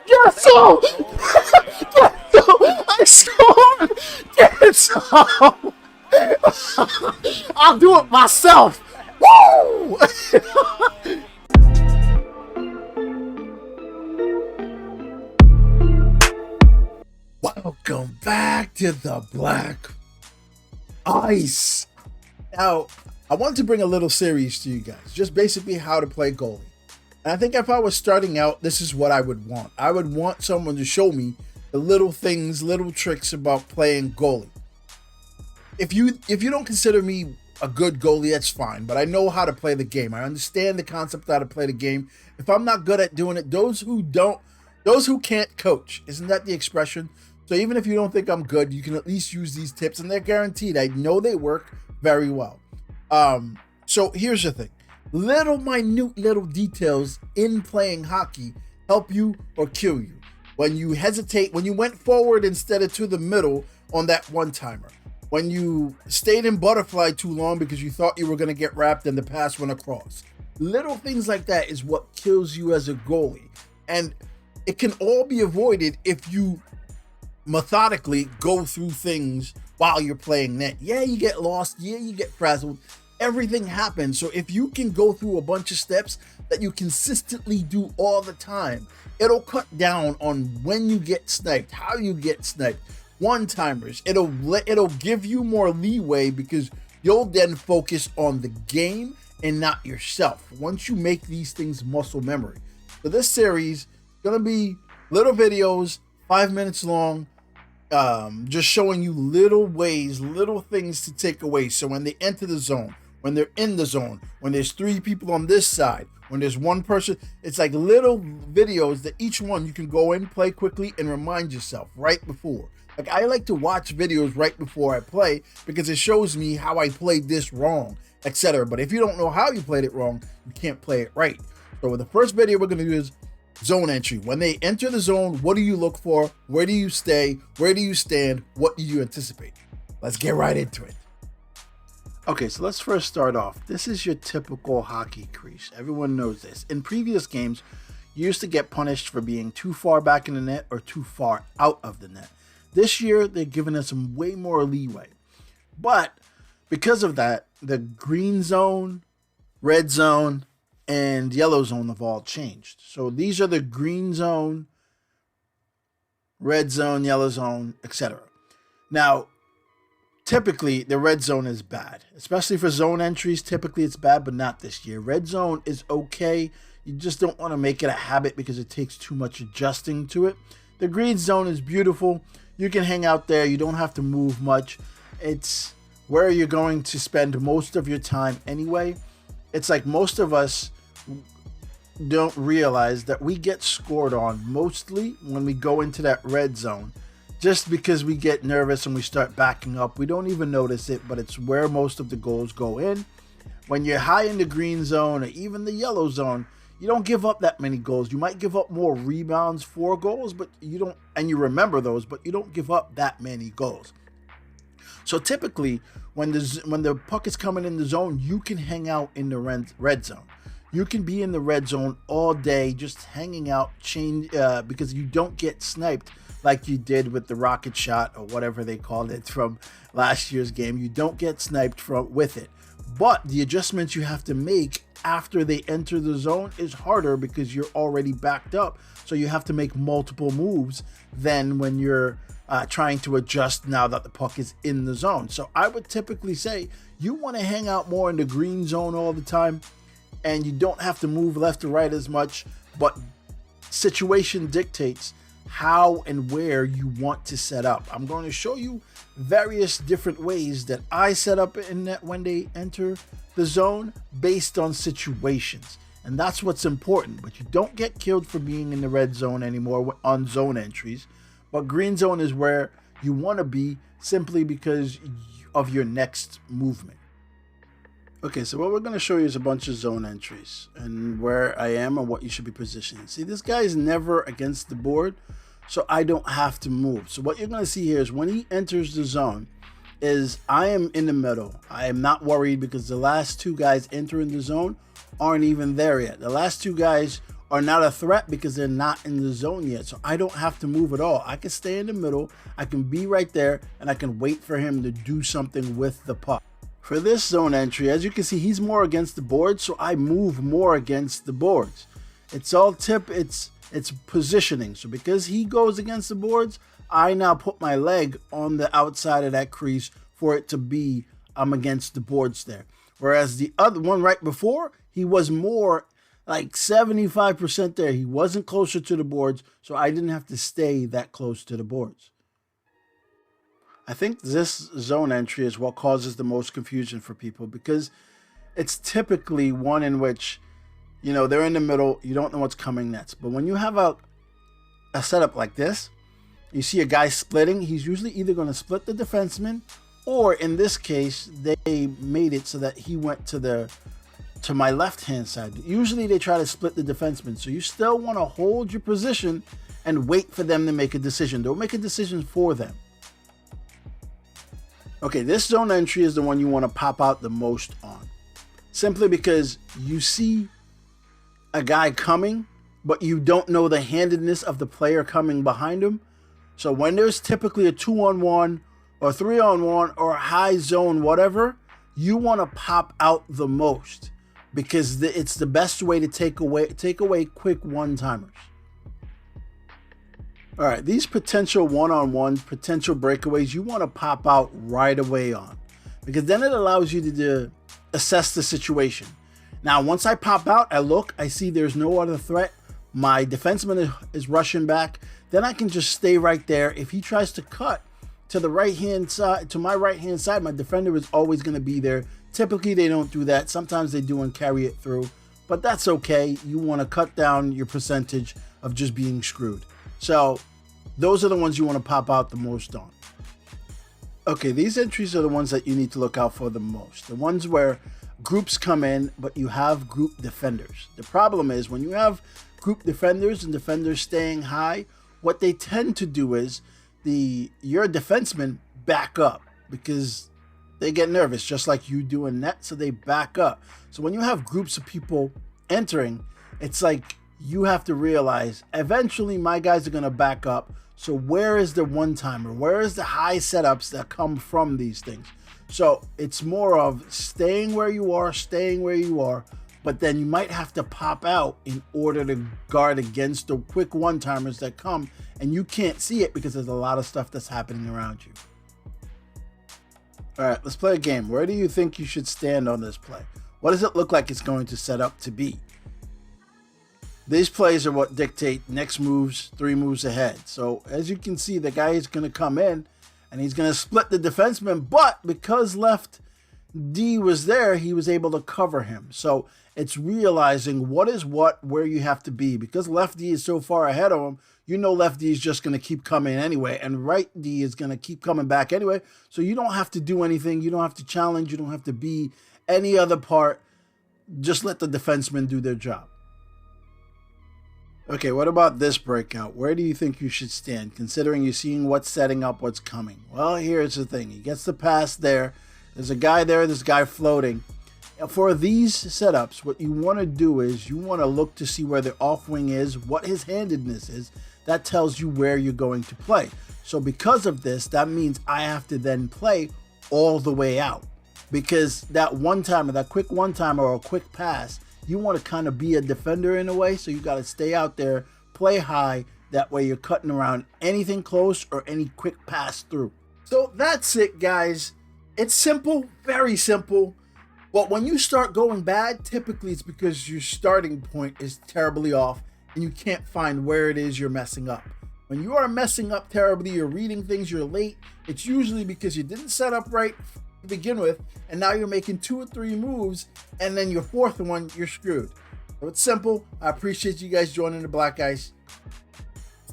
Get some! Get some! I saw him! Get some! I'll do it myself! Woo! Welcome back to the Black Ice. Now, I wanted to bring a little series to you guys, just basically how to play goalie. And I think if I was starting out, this is what I would want. I would want someone to show me the little things, little tricks about playing goalie. If you don't consider me a good goalie, that's fine, but I know how to play the game. I understand the concept of how to play the game. If I'm not good at doing it, those who can't coach, isn't that the expression? So even if you don't think I'm good, you can at least use these tips, and they're guaranteed. I know they work very well. So here's the thing. Minute little details in playing hockey help you or kill you. When you hesitate, when you went forward instead of to the middle on that one-timer. When you stayed in butterfly too long because you thought you were going to get wrapped and the pass went across. Little things like that is what kills you as a goalie. And it can all be avoided if you methodically go through things while you're playing net. Yeah, you get lost. Yeah, you get frazzled. Everything happens. So if you can go through a bunch of steps that you consistently do all the time, it'll cut down on when you get sniped, how you get sniped, one-timers. It'll give you more leeway because you'll then focus on the game and not yourself once you make these things muscle memory. So this series is going to be little videos, 5 minutes long, just showing you little ways, little things to take away. So when they enter the zone, when they're in the zone, when there's 3 people on this side, when there's 1 person, it's like little videos that each one you can go in, play quickly, and remind yourself right before. Like, I like to watch videos right before I play because it shows me how I played this wrong, etc. But if you don't know how you played it wrong, you can't play it right. So the first video we're going to do is zone entry. When they enter the zone, what do you look for? Where do you stay? Where do you stand? What do you anticipate? Let's get right into it. Okay, so let's first start off. This is your typical hockey crease. Everyone knows this. In previous games, you used to get punished for being too far back in the net or too far out of the net. This year, they're giving us some way more leeway. But because of that, the green zone, red zone, and yellow zone have all changed. So these are the green zone, red zone, yellow zone, etc. Now, typically, the red zone is bad, especially for zone entries. Typically, it's bad, but not this year. Red zone is okay. You just don't want to make it a habit because it takes too much adjusting to it. The green zone is beautiful. You can hang out there. You don't have to move much. It's where you're going to spend most of your time anyway. It's like most of us don't realize that we get scored on mostly when we go into that red zone. Just because we get nervous and we start backing up, we don't even notice it, but it's where most of the goals go in. When you're high in the green zone or even the yellow zone, you don't give up that many goals. You might give up more rebounds for goals, but you don't, and you remember those, but you don't give up that many goals. So typically, when the puck is coming in the zone, you can hang out in the red zone. You can be in the red zone all day, just hanging out, because you don't get sniped like you did with the rocket shot or whatever they called it from last year's game. You don't get sniped with it. But the adjustments you have to make after they enter the zone is harder because you're already backed up. So you have to make multiple moves than when you're trying to adjust now that the puck is in the zone. So I would typically say you want to hang out more in the green zone all the time, and you don't have to move left or right as much, but situation dictates how and where you want to set up. I'm going to show you various different ways that I set up in net when they enter the zone based on situations. And that's what's important. But you don't get killed for being in the red zone anymore on zone entries. But green zone is where you want to be simply because of your next movement. Okay, so what we're going to show you is a bunch of zone entries and where I am and what you should be positioning. See, this guy is never against the board, so I don't have to move. So what you're going to see here is when he enters the zone is I am in the middle. I am not worried because the last 2 guys entering the zone aren't even there yet. The last 2 guys are not a threat because they're not in the zone yet. So I don't have to move at all. I can stay in the middle. I can be right there and I can wait for him to do something with the puck. For this zone entry, as you can see, he's more against the boards, so I move more against the boards. It's all it's positioning. So because he goes against the boards, I now put my leg on the outside of that crease for it to be I'm against the boards there. Whereas the other one right before, he was more like 75% there. He wasn't closer to the boards, so I didn't have to stay that close to the boards. I think this zone entry is what causes the most confusion for people because it's typically one in which, you know, they're in the middle, you don't know what's coming next. But when you have a setup like this, you see a guy splitting, he's usually either going to split the defenseman, or in this case, they made it so that he went to my left-hand side. Usually they try to split the defenseman, so you still want to hold your position and wait for them to make a decision. Don't make a decision for them. Okay, this zone entry is the one you want to pop out the most on. Simply because you see a guy coming, but you don't know the handedness of the player coming behind him. So when there's typically a 2-on-1 or 3-on-1 or a high zone, whatever, you want to pop out the most because it's the best way to take away quick one-timers. All right, these potential one-on-one, potential breakaways, you want to pop out right away on because then it allows you to assess the situation. Now, once I pop out, I look, I see there's no other threat. My defenseman is rushing back. Then I can just stay right there. If he tries to cut to the right-hand side, to my right-hand side, my defender is always going to be there. Typically, they don't do that. Sometimes they do and carry it through, but that's okay. You want to cut down your percentage of just being screwed. So those are the ones you want to pop out the most on. Okay, these entries are the ones that you need to look out for the most. The ones where groups come in, but you have group defenders. The problem is when you have group defenders and defenders staying high, what they tend to do is your defensemen back up because they get nervous, just like you do in net, so they back up. So when you have groups of people entering, it's like you have to realize eventually my guys are going to back up. So where is the one-timer? Where is the high setups that come from these things? So it's more of staying where you are, but then you might have to pop out in order to guard against the quick one-timers that come, and you can't see it because there's a lot of stuff that's happening around you. All right, let's play a game. Where do you think you should stand on this play? What does it look like it's going to set up to be? These plays are what dictate next moves, 3 moves ahead. So as you can see, the guy is going to come in and he's going to split the defenseman, but because left D was there, he was able to cover him. So it's realizing what is what, where you have to be. Because left D is so far ahead of him, you know left D is just going to keep coming anyway, and right D is going to keep coming back anyway. So you don't have to do anything. You don't have to challenge. You don't have to be any other part. Just let the defensemen do their job. Okay, what about this breakout? Where do you think you should stand, considering you're seeing what's setting up, what's coming? Well, here's the thing. He gets the pass there. There's a guy there. There's a guy floating. For these setups, what you want to do is you want to look to see where the off wing is, what his handedness is. That tells you where you're going to play. So because of this, that means I have to then play all the way out. Because that one-timer, that quick one-timer or a quick pass, you want to kind of be a defender in a way. So you got to stay out there, play high. That way you're cutting around anything close or any quick pass through. So that's it, guys. It's simple, very simple. But when you start going bad, typically it's because your starting point is terribly off and you can't find where it is you're messing up. When you are messing up terribly, you're reading things, you're late, it's usually because you didn't set up right to begin with, and now you're making 2 or 3 moves, and then your 4th one, you're screwed. So it's simple. I appreciate you guys joining the Black Ice.